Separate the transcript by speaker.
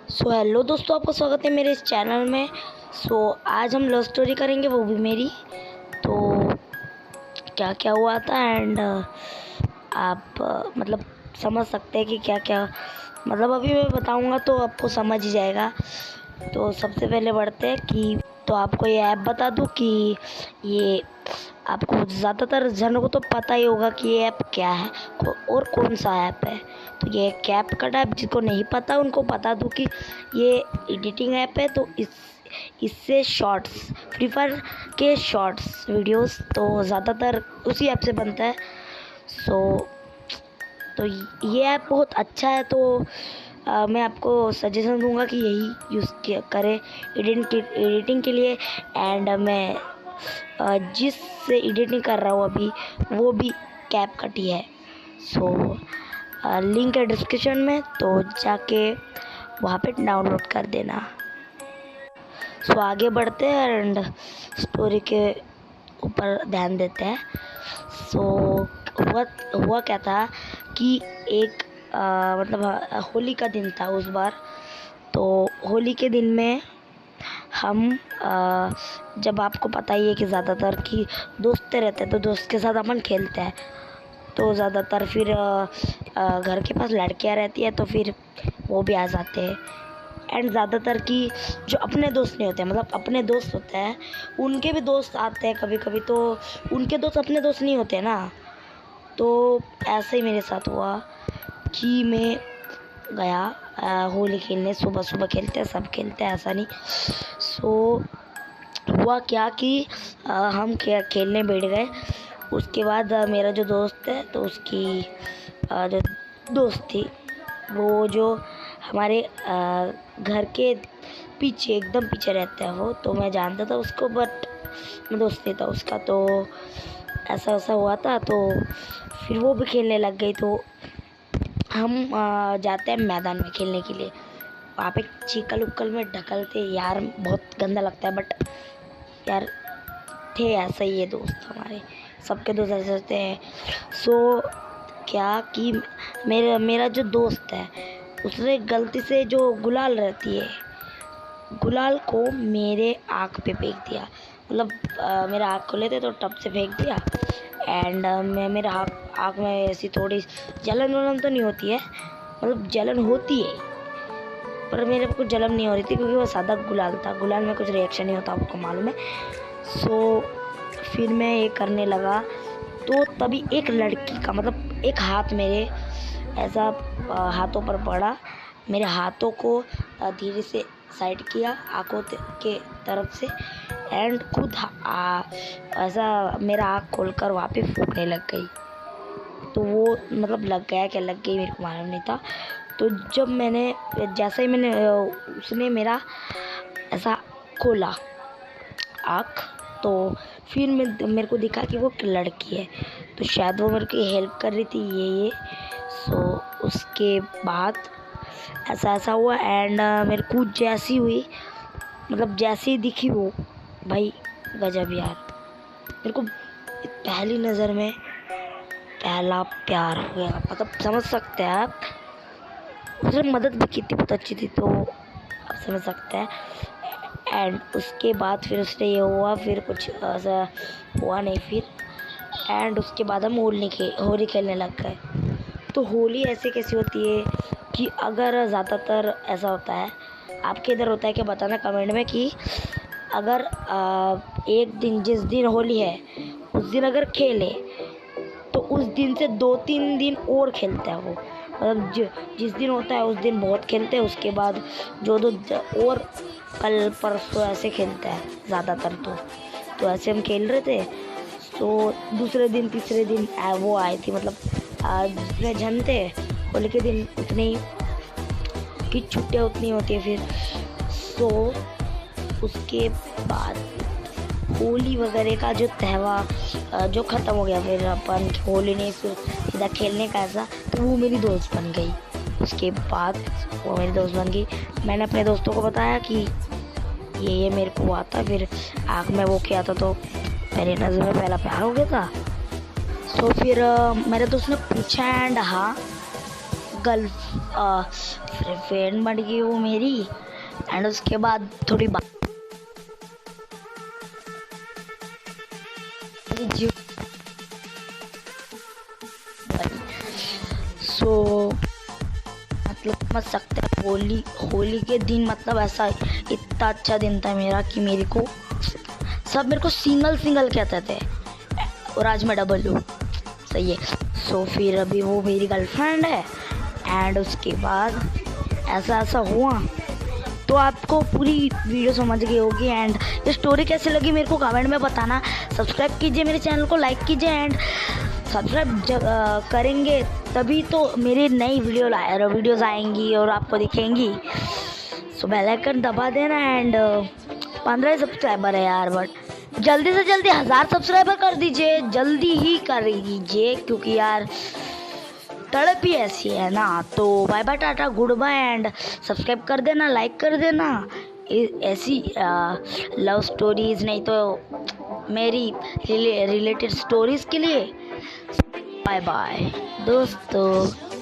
Speaker 1: Hello दोस्तों, आपका स्वागत है मेरे इस चैनल में। आज हम लव स्टोरी करेंगे, वो भी मेरी। तो क्या क्या हुआ था एंड आप मतलब समझ सकते हैं कि क्या क्या, मतलब अभी मैं बताऊंगा तो आपको समझ ही जाएगा। तो सबसे पहले बढ़ते हैं कि तो आपको ये ऐप बता दूं कि ये आपको ज़्यादातर जनों को तो पता ही होगा कि ये ऐप क्या है और कौन सा ऐप है। तो ये कैप कट ऐप, जिसको नहीं पता उनको बता दूं कि ये एडिटिंग ऐप है। तो इससे शॉर्ट्स, फ्री फायर के शॉर्ट्स वीडियोस तो ज़्यादातर उसी ऐप से बनता है। तो ये ऐप बहुत अच्छा है। तो मैं आपको सजेशन दूंगा कि यही यूज़ करें एडिटिंग के लिए। एंड मैं जिससे एडिटिंग कर रहा हूँ अभी, वो भी कैप कट ही है। लिंक है डिस्क्रिप्शन में, तो जाके वहाँ पे डाउनलोड कर देना। आगे बढ़ते हैं एंड स्टोरी के ऊपर ध्यान देते हैं। हुआ क्या था कि एक मतलब होली का दिन था उस बार। तो होली के दिन में हम जब आपको पता ही है कि ज़्यादातर कि दोस्तें रहते हैं, तो दोस्त के साथ अपन खेलते हैं। तो ज़्यादातर फिर घर के पास लड़कियां रहती है, तो फिर वो भी आ जाते हैं। एंड ज़्यादातर की जो अपने दोस्त नहीं होते हैं, मतलब अपने दोस्त होते हैं, उनके भी दोस्त आते हैं कभी कभी। तो उनके दोस्त अपने दोस्त नहीं होते ना। तो ऐसे ही मेरे साथ हुआ कि मैं गया होली खेलने। सुबह सुबह खेलते हैं, सब खेलते हैं, ऐसा नहीं। हुआ क्या कि हम खेलने बैठ गए। उसके बाद मेरा जो दोस्त है, तो उसकी जो दोस्त थी, वो जो हमारे घर के पीछे, एकदम पीछे रहता है वो। तो मैं जानता था उसको, बट मैं दोस्त नहीं था उसका। तो ऐसा हुआ था। तो फिर वो भी खेलने लग गई। तो हम जाते हैं मैदान में खेलने के लिए। वहाँ पे चिकल उक्कल में ढकलते यार, बहुत गंदा लगता है, बट यार थे ऐसा ही ये दोस्त हमारे, सबके दोस्त ऐसे होते हैं। क्या कि मेरा जो दोस्त है, उसने गलती से जो गुलाल रहती है, गुलाल को मेरे आँख पे फेंक दिया। मतलब मेरा आँख खुले थे तो टप से फेंक दिया। एंड मैं मेरा आँख में ऐसी थोड़ी जलन वलन तो नहीं होती है, मतलब जलन होती है, पर मेरे को जलन नहीं हो रही थी, क्योंकि वो सादा गुलाल था। गुलाल में कुछ रिएक्शन नहीं होता, आपको मालूम है। फिर मैं ये करने लगा, तो तभी एक लड़की का, मतलब एक हाथ मेरे ऐसा हाथों पर पड़ा। मेरे हाथों को धीरे से साइड किया आँखों के तरफ से, एंड खुद ऐसा मेरा आँख खोलकर वहाँ पे फूकने लग गई। तो वो मतलब लग गया, क्या लग गई मेरे को मालूम नहीं था। तो जैसे ही मैंने उसने मेरा ऐसा खोला आँख, तो फिर मेरे को दिखा कि वो एक लड़की है। तो शायद वो मेरे को हेल्प कर रही थी ये। उसके बाद ऐसा हुआ। एंड मेरे को जैसी हुई, मतलब जैसी दिखी वो, भाई गजब यार। मेरे को पहली नज़र में पहला प्यार हो गया, मतलब समझ सकते हैं आप। उसने मदद भी की थी, बहुत अच्छी थी, तो आप समझ सकते हैं। एंड उसके बाद फिर उसने ये हुआ, फिर कुछ ऐसा हुआ नहीं फिर। एंड उसके बाद हम होली खेलने लग गए। तो होली ऐसे कैसी होती है कि अगर ज़्यादातर ऐसा होता है, आपके इधर होता है क्या, बताना कमेंट में कि अगर एक दिन, जिस दिन होली है उस दिन अगर खेले, तो उस दिन से 2-3 दिन और खेलता है वो। मतलब जिस दिन होता है उस दिन बहुत खेलते हैं, उसके बाद जो और कल परसों ऐसे खेलता है ज़्यादातर। तो ऐसे हम खेल रहे थे। तो दूसरे दिन तीसरे दिन वो आई थी, मतलब जितने जन थे होली के दिन, उतनी की छुट्टियाँ उतनी होती है फिर। उसके बाद होली वगैरह का जो त्यौहार जो ख़त्म हो गया, फिर अपन होली नहीं, फिर सीधा खेलने का ऐसा। तो वो मेरी दोस्त बन गई। उसके बाद वो मेरी दोस्त बन गई। मैंने अपने दोस्तों को बताया कि ये मेरे को आता, फिर आँख में वो किया था, तो मेरी नज़र में पहला प्यार हो गया था। फिर मेरे दोस्त ने पूछा, एंड हाँ गर्ल फ्रेंड बन गई वो मेरी। एंड उसके बाद थोड़ी बात सो मतलब समझ सकते हैं होली के दिन मतलब ऐसा इतना अच्छा दिन था मेरा कि सब मेरे को सिंगल कहते थे और आज मैं डबल हूँ। सही है। सो फिर अभी वो मेरी गर्लफ्रेंड है एंड उसके बाद ऐसा हुआ। तो आपको पूरी वीडियो समझ गई होगी एंड ये स्टोरी कैसी लगी मेरे को कमेंट में बताना। सब्सक्राइब कीजिए मेरे चैनल को, लाइक कीजिए एंड सब्सक्राइब करेंगे तभी तो मेरी नई वीडियोज़ आएंगी और आपको दिखेंगी। सो बेल आइकन दबा देना एंड 15 सब्सक्राइबर है यार, बट जल्दी से जल्दी 1000 सब्सक्राइबर कर दीजिए, जल्दी ही कर दीजिए क्योंकि यार तड़प ही ऐसी है ना। तो bye bye, tata, goodbye and subscribe कर देना, लाइक कर देना ऐसी लव स्टोरीज नहीं तो मेरी रिलेटेड स्टोरीज के लिए। बाय बाय दोस्तों।